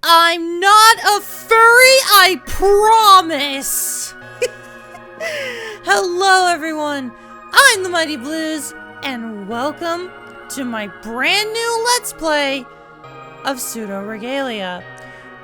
I'm not a furry, I promise! Hello everyone, I'm the Mighty Blues, and welcome to my brand new Let's Play of Pseudoregalia.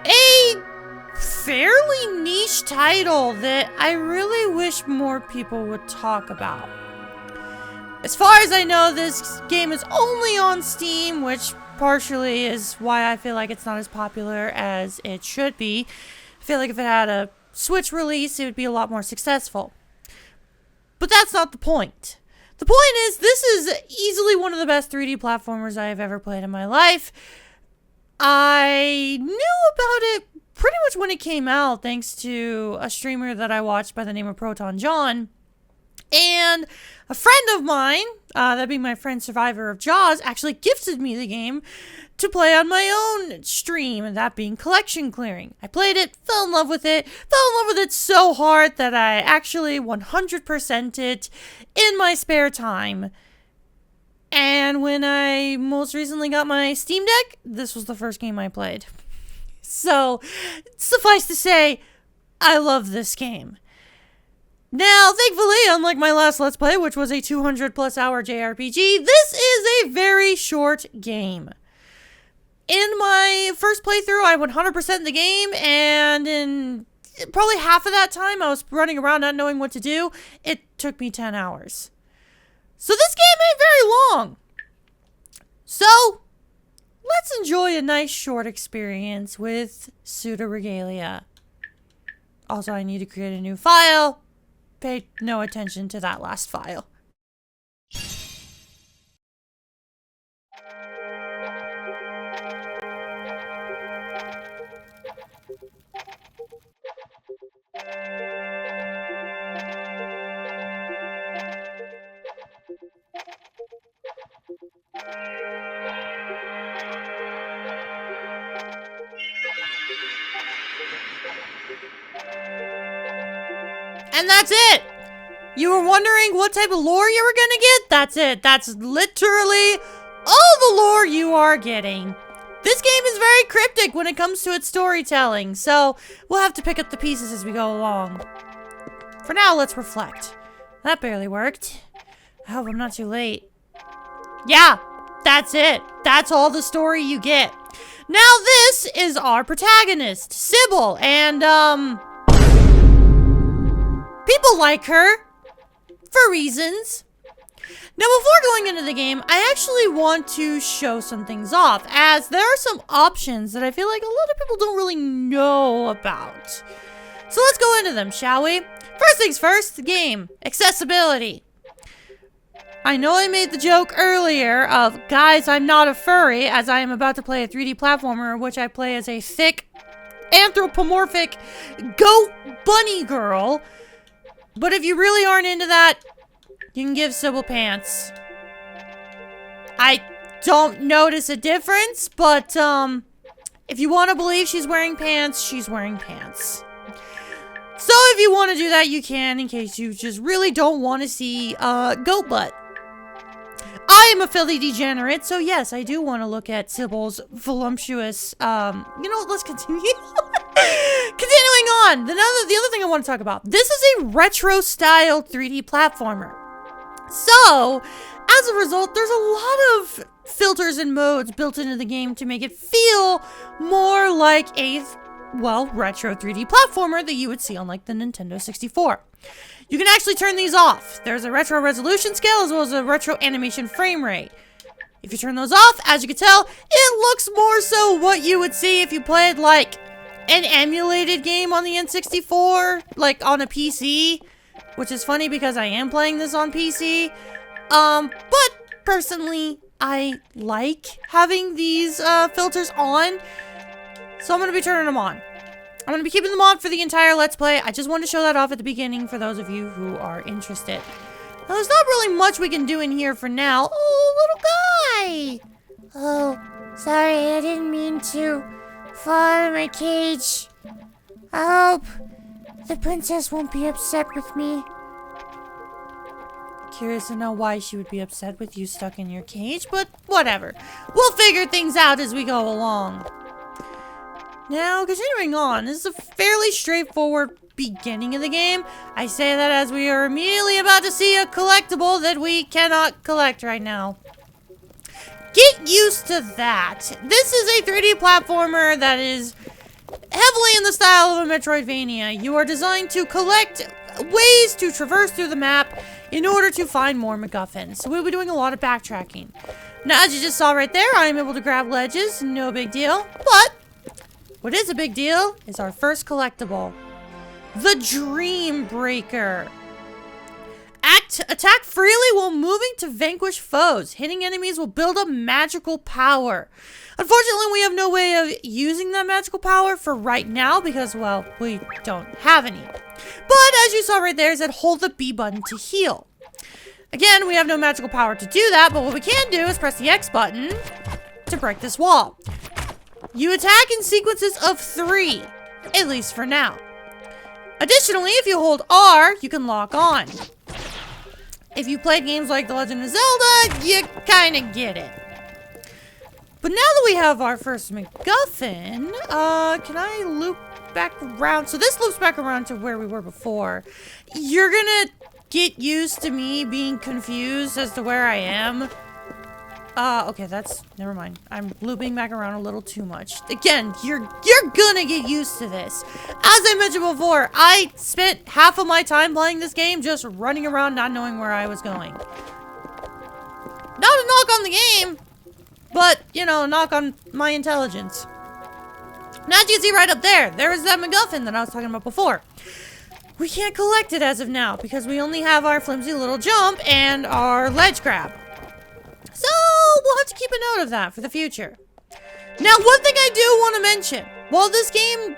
A fairly niche title that I really wish more people would talk about. As far as I know, this game is only on Steam, which partially is why I feel like it's not as popular as it should be. I feel like if it had a Switch release, it would be a lot more successful. But that's not the point. The point is, this is easily one of the best 3D platformers I have ever played in my life. I knew about it pretty much when it came out, thanks to a streamer that I watched by the name of Proton John. And a friend of mine, that being my friend Survivor of Jaws, actually gifted me the game to play on my own stream, and that being collection clearing. I played it, fell in love with it so hard that I actually 100%'d it in my spare time. And when I most recently got my Steam Deck, this was the first game I played. So, suffice to say, I love this game. Now, thankfully, unlike my last Let's Play, which was a 200+ hour JRPG, this is a very short game. In my first playthrough, I 100%'d the game, and in probably half of that time, I was running around not knowing what to do. It took me 10 hours. So this game ain't very long. So, let's enjoy a nice short experience with Pseudoregalia. Also, I need to create a new file. Pay no attention to that last file. And that's it! You were wondering what type of lore you were gonna get? That's it. That's literally all the lore you are getting. This game is very cryptic when it comes to its storytelling, so we'll have to pick up the pieces as we go along. For now, let's reflect. That barely worked. I hope I'm not too late. Yeah, that's it. That's all the story you get. Now this is our protagonist, Sybil, and people like her for reasons. Now, before going into the game, I actually want to show some things off, as there are some options that I feel like a lot of people don't really know about. So let's go into them, shall we? First things first, the game. Accessibility. I know I made the joke earlier of, guys, I'm not a furry, as I am about to play a 3D platformer, which I play as a thick, anthropomorphic goat bunny girl. But if you really aren't into that, you can give Sybil pants. I don't notice a difference, but if you want to believe she's wearing pants, she's wearing pants. So if you want to do that, you can, in case you just really don't want to see goat butt. I am a filthy degenerate, so yes, I do want to look at Sybil's voluptuous, you know what, let's continue. Continuing on, the other thing I want to talk about. This is a retro-style 3D platformer. So, as a result, there's a lot of filters and modes built into the game to make it feel more like a, well, retro 3D platformer that you would see on, like, the Nintendo 64. You can actually turn these off. There's a retro resolution scale as well as a retro animation frame rate. If you turn those off, as you can tell, it looks more so what you would see if you played, like, an emulated game on the N64, like on a PC, which is funny because I am playing this on PC. But personally, I like having these filters on, so I'm going to be turning them on. I'm going to be keeping them on for the entire Let's Play. I just wanted to show that off at the beginning for those of you who are interested. Now, there's not really much we can do in here for now. Oh, little guy! Oh, sorry, I didn't mean to fall out of my cage. I hope the princess won't be upset with me. Curious to know why she would be upset with you stuck in your cage, but whatever. We'll figure things out as we go along. Now, continuing on, this is a fairly straightforward beginning of the game. I say that as we are immediately about to see a collectible that we cannot collect right now. Get used to that. This is a 3D platformer that is heavily in the style of a Metroidvania. You are designed to collect ways to traverse through the map in order to find more MacGuffins. So we'll be doing a lot of backtracking. Now, as you just saw right there, I am able to grab ledges. No big deal. But what is a big deal is our first collectible. The Dream Breaker. Attack freely while moving to vanquish foes. Hitting enemies will build up magical power. Unfortunately, we have no way of using that magical power for right now because, well, we don't have any. But as you saw right there, is that hold the B button to heal. Again, we have no magical power to do that, but what we can do is press the X button to break this wall. You attack in sequences of 3, at least for now. Additionally, if you hold R, you can lock on. If you played games like The Legend of Zelda, you kind of get it. But now that we have our first MacGuffin, can I loop back around? So this loops back around to where we were before. You're gonna get used to me being confused as to where I am. Okay, never mind. I'm looping back around a little too much. Again, you're gonna get used to this. As I mentioned before, I spent half of my time playing this game just running around not knowing where I was going. Not a knock on the game, but, you know, a knock on my intelligence. Now, as you can see right up there, there is that MacGuffin that I was talking about before. We can't collect it as of now because we only have our flimsy little jump and our ledge grab. So, we'll have to keep a note of that for the future. Now, one thing I do want to mention. While this game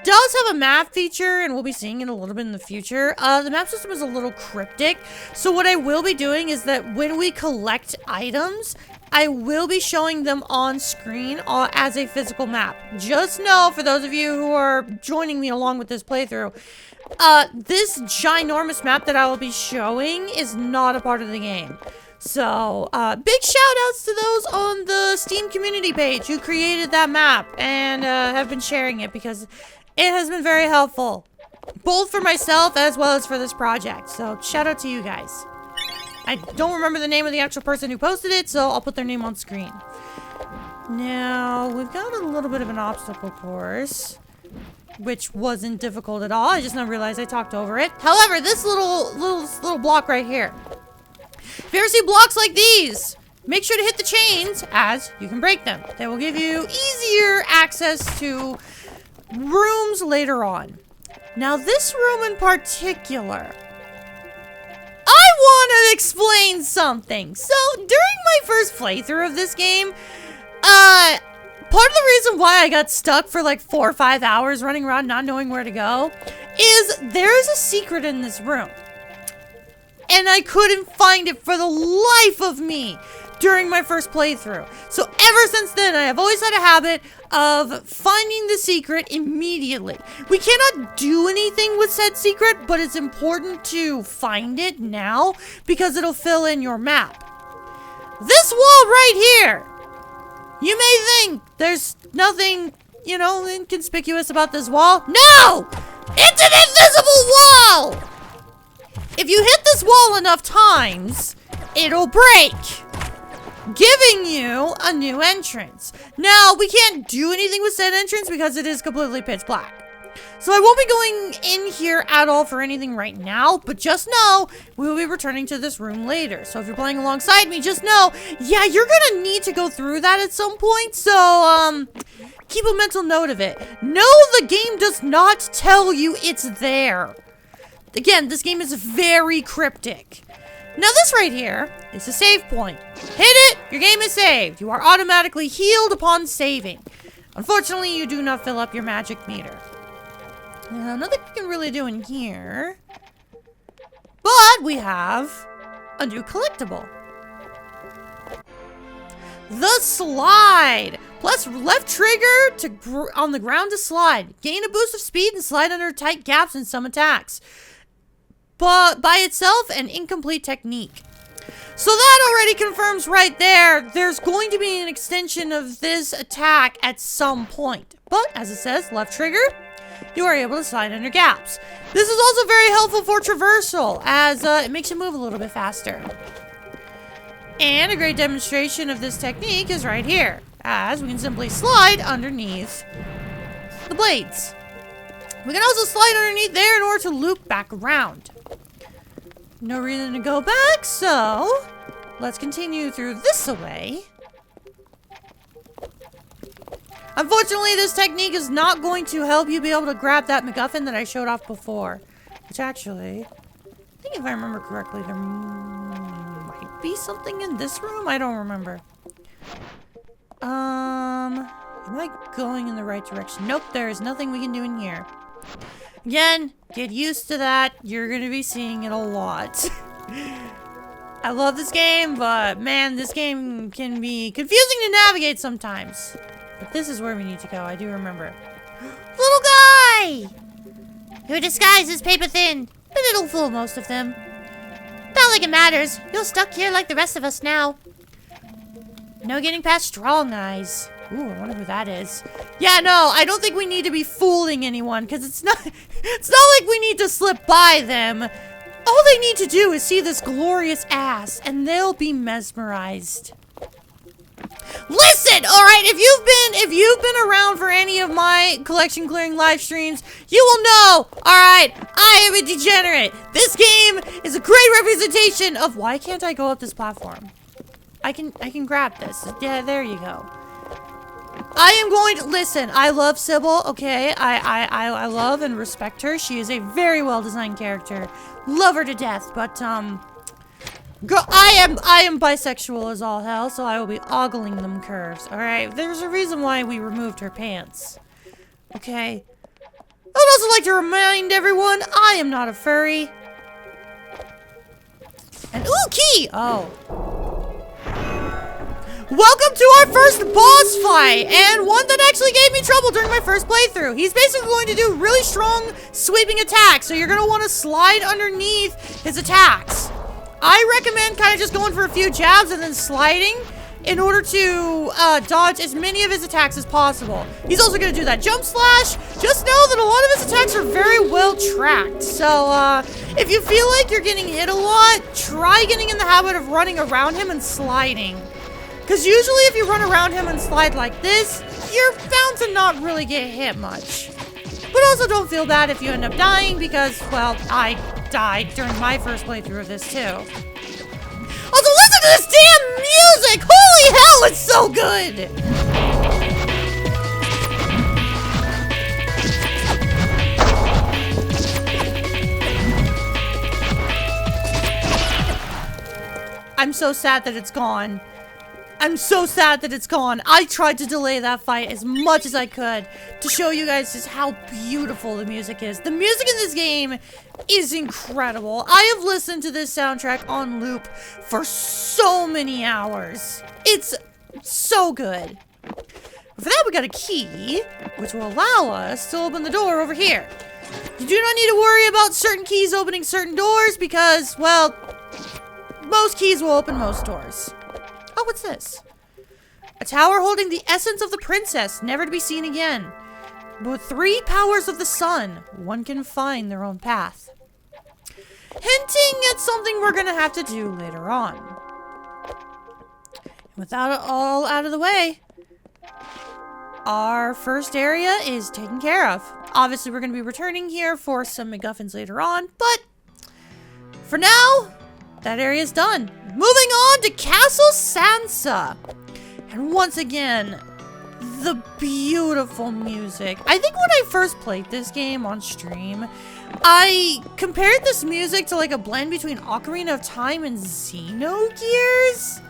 does have a map feature, and we'll be seeing it a little bit in the future, the map system is a little cryptic. So what I will be doing is that when we collect items, I will be showing them on screen as a physical map. Just know, for those of you who are joining me along with this playthrough, this ginormous map that I will be showing is not a part of the game. So, big shout outs to those on the Steam community page who created that map and have been sharing it because it has been very helpful. Both for myself as well as for this project. So, shout out to you guys. I don't remember the name of the actual person who posted it, so I'll put their name on screen. Now, we've got a little bit of an obstacle course, which wasn't difficult at all. I just now realized I talked over it. However, this little block right here. If you ever see blocks like these, make sure to hit the chains as you can break them. They will give you easier access to rooms later on. Now, this room in particular, I want to explain something. So, during my first playthrough of this game, part of the reason why I got stuck for like 4 or 5 hours running around not knowing where to go is there's a secret in this room. And I couldn't find it for the life of me during my first playthrough. So ever since then, I have always had a habit of finding the secret immediately. We cannot do anything with said secret, but it's important to find it now because it'll fill in your map. This wall right here. You may think there's nothing, you know, inconspicuous about this wall. No! It's an invisible wall! If you hit this wall enough times, it'll break, giving you a new entrance. Now, we can't do anything with said entrance because it is completely pitch black. So I won't be going in here at all for anything right now, but just know we will be returning to this room later. So if you're playing alongside me, just know, yeah, you're gonna need to go through that at some point. So, keep a mental note of it. No, the game does not tell you it's there. Again, this game is very cryptic. Now this right here is a save point. Hit it, your game is saved. You are automatically healed upon saving. Unfortunately, you do not fill up your magic meter. Nothing we can really do in here. But we have a new collectible. The slide. Plus left trigger on the ground to slide. Gain a boost of speed and slide under tight gaps in some attacks. But by itself, an incomplete technique. So that already confirms right there, there's going to be an extension of this attack at some point. But, as it says, left trigger, you are able to slide under gaps. This is also very helpful for traversal, as it makes you move a little bit faster. And a great demonstration of this technique is right here, as we can simply slide underneath the blades. We can also slide underneath there in order to loop back around. No reason to go back, so let's continue through this way. Unfortunately, this technique is not going to help you be able to grab that MacGuffin that I showed off before. Which actually, I think if I remember correctly, there might be something in this room? I don't remember. Am I going in the right direction? Nope, there is nothing we can do in here. Again, get used to that. You're going to be seeing it a lot. I love this game, but man, this game can be confusing to navigate sometimes. But this is where we need to go. I do remember. Little guy! Your disguise is paper thin, but it'll fool most of them. Not like it matters. You're stuck here like the rest of us now. No getting past Strong Eyes. Ooh, I wonder who that is. Yeah, no, I don't think we need to be fooling anyone, because it's not like we need to slip by them. All they need to do is see this glorious ass, and they'll be mesmerized. Listen, alright, if you've been around for any of my collection clearing live streams, you will know, alright, I am a degenerate. This game is a great representation of why can't I go up this platform? I can grab this. Yeah, there you go. I am going to listen. I love Sybil. Okay, I love and respect her. She is a very well designed character. Love her to death. But girl, I am bisexual as all hell, so I will be ogling them curves. All right. There's a reason why we removed her pants. Okay. I would also like to remind everyone I am not a furry. And ooh, key. Oh. Welcome to our first boss fight, and one that actually gave me trouble during my first playthrough. He's basically going to do really strong sweeping attacks, so you're going to want to slide underneath his attacks. I recommend kind of just going for a few jabs and then sliding in order to dodge as many of his attacks as possible. He's also going to do that jump slash. Just know that a lot of his attacks are very well tracked, so if you feel like you're getting hit a lot, try getting in the habit of running around him and sliding. Because usually if you run around him and slide like this, you're bound to not really get hit much. But also don't feel bad if you end up dying because, well, I died during my first playthrough of this too. Also, listen to this damn music! Holy hell, it's so good! I'm so sad that it's gone. I'm so sad that it's gone. I tried to delay that fight as much as I could to show you guys just how beautiful the music is. The music in this game is incredible. I have listened to this soundtrack on loop for so many hours. It's so good. For that, we got a key, which will allow us to open the door over here. You do not need to worry about certain keys opening certain doors because, well, most keys will open most doors. Oh, what's this? A tower holding the essence of the princess, never to be seen again. But with 3 powers of the sun, one can find their own path. Hinting at something we're gonna have to do later on. And with that all out of the way, our first area is taken care of. Obviously, we're gonna be returning here for some MacGuffins later on, but for now, that area is done. Moving on to Castle Sansa. And once again, the beautiful music. I think when I first played this game on stream, I compared this music to like a blend between Ocarina of Time and Xenogears.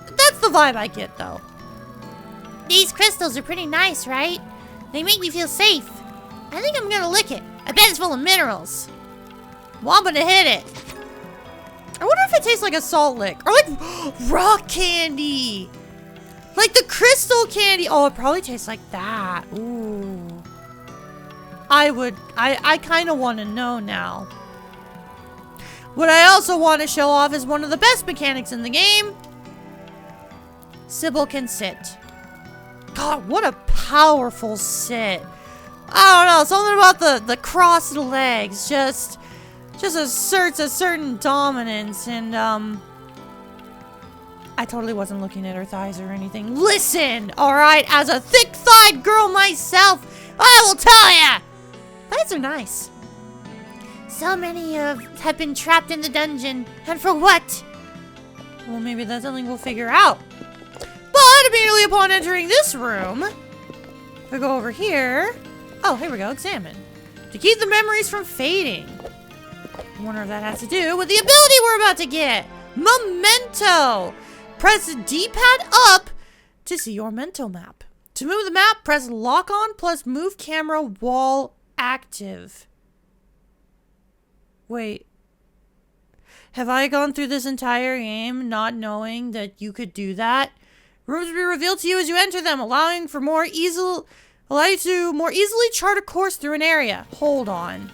That's the vibe I get though. These crystals are pretty nice, right? They make me feel safe. I think I'm gonna lick it. I bet it's full of minerals. Well, I'm gonna hit it. I wonder if it tastes like a salt lick. Or like rock candy. Like the crystal candy. Oh, it probably tastes like that. Ooh. I kind of want to know now. What I also want to show off is one of the best mechanics in the game. Sybil can sit. God, what a powerful sit. I don't know, something about the crossed legs just asserts a certain dominance, and I totally wasn't looking at her thighs or anything. Listen, alright, as a thick-thighed girl myself, I will tell ya! Thighs are nice. So many have been trapped in the dungeon, and for what? Well, maybe that's something we'll figure out. But immediately upon entering this room, if I go over here, oh, here we go, examine. To keep the memories from fading. I wonder if that has to do with the ability we're about to get. Memento. Press D-pad up to see your Memento map. To move the map, press lock on plus move camera while active. Wait. Have I gone through this entire game not knowing that you could do that? Rooms will be revealed to you as you enter them, allowing you to more easily chart a course through an area. Hold on.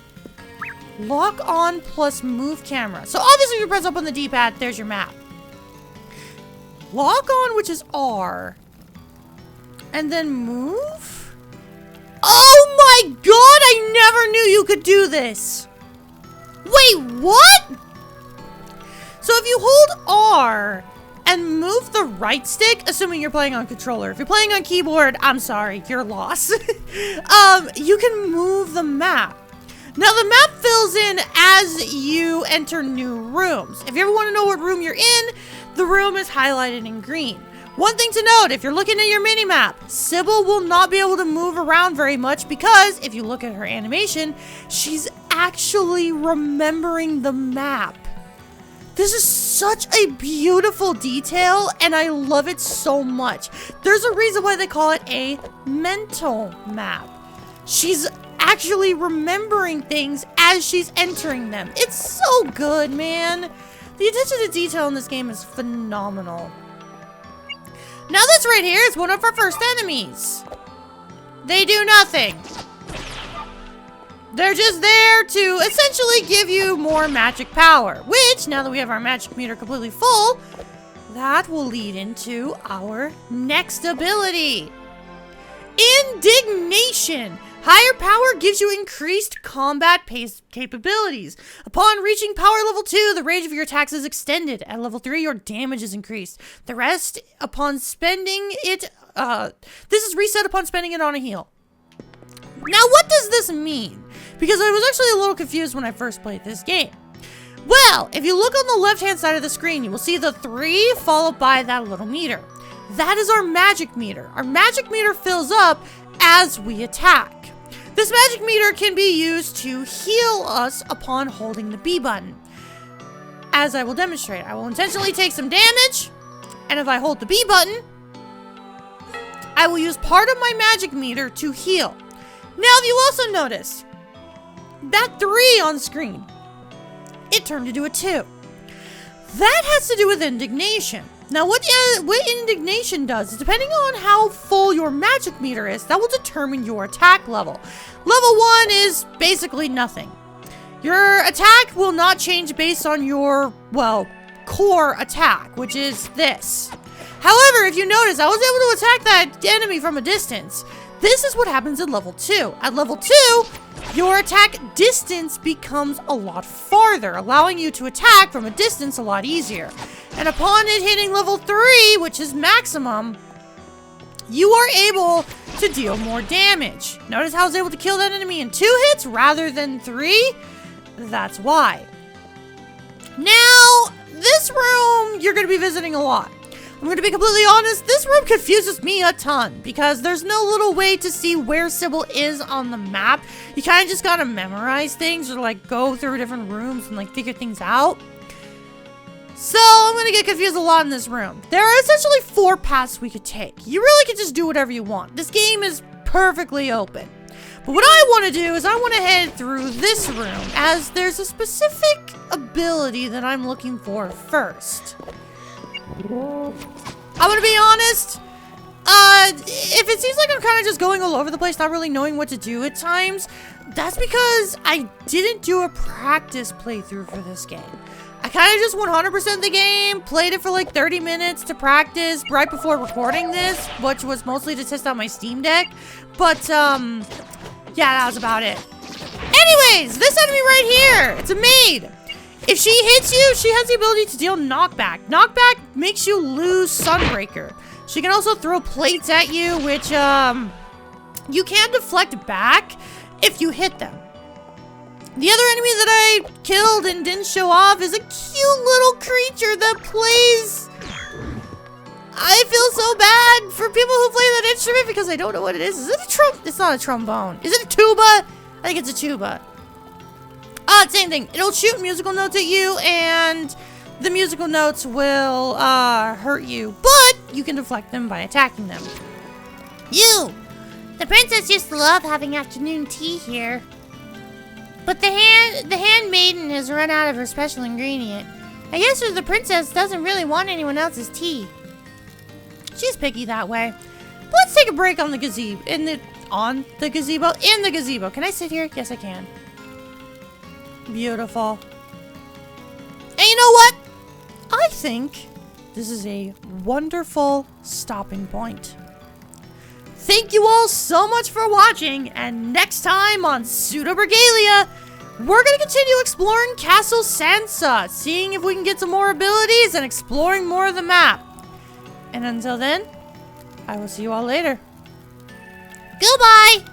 Lock on plus move camera. So obviously you press up on the D-pad, there's your map. Lock on, which is R. And then move? Oh my god, I never knew you could do this. Wait, what? So if you hold R and move the right stick, assuming you're playing on controller. If you're playing on keyboard, I'm sorry, you're lost. You can move the map. Now the map fills in as you enter new rooms. If you ever want to know what room you're in, the room is highlighted in green. One thing to note, if you're looking at your mini-map, Sybil will not be able to move around very much because if you look at her animation, she's actually remembering the map. This is such a beautiful detail, and I love it so much. There's a reason why they call it a mental map. She's actually remembering things as she's entering them. It's so good, man. The attention to detail in this game is phenomenal. Now this right here is one of our first enemies. They do nothing. They're just there to essentially give you more magic power, which, now that we have our magic meter completely full, that will lead into our next ability. Indignation. Higher power gives you increased combat pace capabilities. Upon reaching power level 2, the range of your attacks is extended. At level 3, your damage is increased. The rest, upon spending it, this is reset upon spending it on a heal. Now, what does this mean? Because I was actually a little confused when I first played this game. Well, if you look on the left-hand side of the screen, you will see the 3 followed by that little meter. That is our magic meter. Our magic meter fills up as we attack. This magic meter can be used to heal us upon holding the B button. As I will demonstrate, I will intentionally take some damage, and if I hold the B button, I will use part of my magic meter to heal. Now, if you also notice, that 3 on screen, it turned into a 2. That has to do with indignation. Now, what indignation does is, depending on how full your magic meter is, that will determine your attack level. Level 1 is basically nothing. Your attack will not change based on your, well, core attack, which is this. However, if you notice, I was able to attack that enemy from a distance. This is what happens in level 2. At level 2, your attack distance becomes a lot farther, allowing you to attack from a distance a lot easier. And upon it hitting level 3, which is maximum, you are able to deal more damage. Notice how I was able to kill that enemy in 2 hits rather than 3? That's why. Now, this room you're going to be visiting a lot. I'm going to be completely honest, this room confuses me a ton because there's no little way to see where Sybil is on the map. You kind of just got to memorize things or like go through different rooms and like figure things out. So I'm going to get confused a lot in this room. There are essentially 4 paths we could take. You really can just do whatever you want. This game is perfectly open. But what I want to do is I want to head through this room as there's a specific ability that I'm looking for first. I'm gonna be honest, if it seems like I'm kind of just going all over the place, not really knowing what to do at times, that's because I didn't do a practice playthrough for this game. I kind of just 100% the game, played it for like 30 minutes to practice right before recording this, which was mostly to test out my Steam Deck. But, yeah, that was about it. Anyways, this enemy right here, it's a maid. If she hits you, she has the ability to deal knockback. Knockback makes you lose Sunbreaker. She can also throw plates at you, which, you can deflect back if you hit them. The other enemy that I killed and didn't show off is a cute little creature that plays... I feel so bad for people who play that instrument because I don't know what it is. Is it a It's not a trombone. Is it a tuba? I think it's a tuba. Same thing. It'll shoot musical notes at you, and the musical notes will hurt you, but you can deflect them by attacking them. You! The princess used to love having afternoon tea here. But the handmaiden has run out of her special ingredient. I guess the princess doesn't really want anyone else's tea. She's picky that way. But let's take a break on the gazebo. In the gazebo. Can I sit here? Yes, I can. Beautiful. And you know what? I think this is a wonderful stopping point. Thank you all so much for watching, and next time on Pseudoregalia, we're going to continue exploring Castle Sansa, seeing if we can get some more abilities and exploring more of the map. And until then, I will see you all later. Goodbye!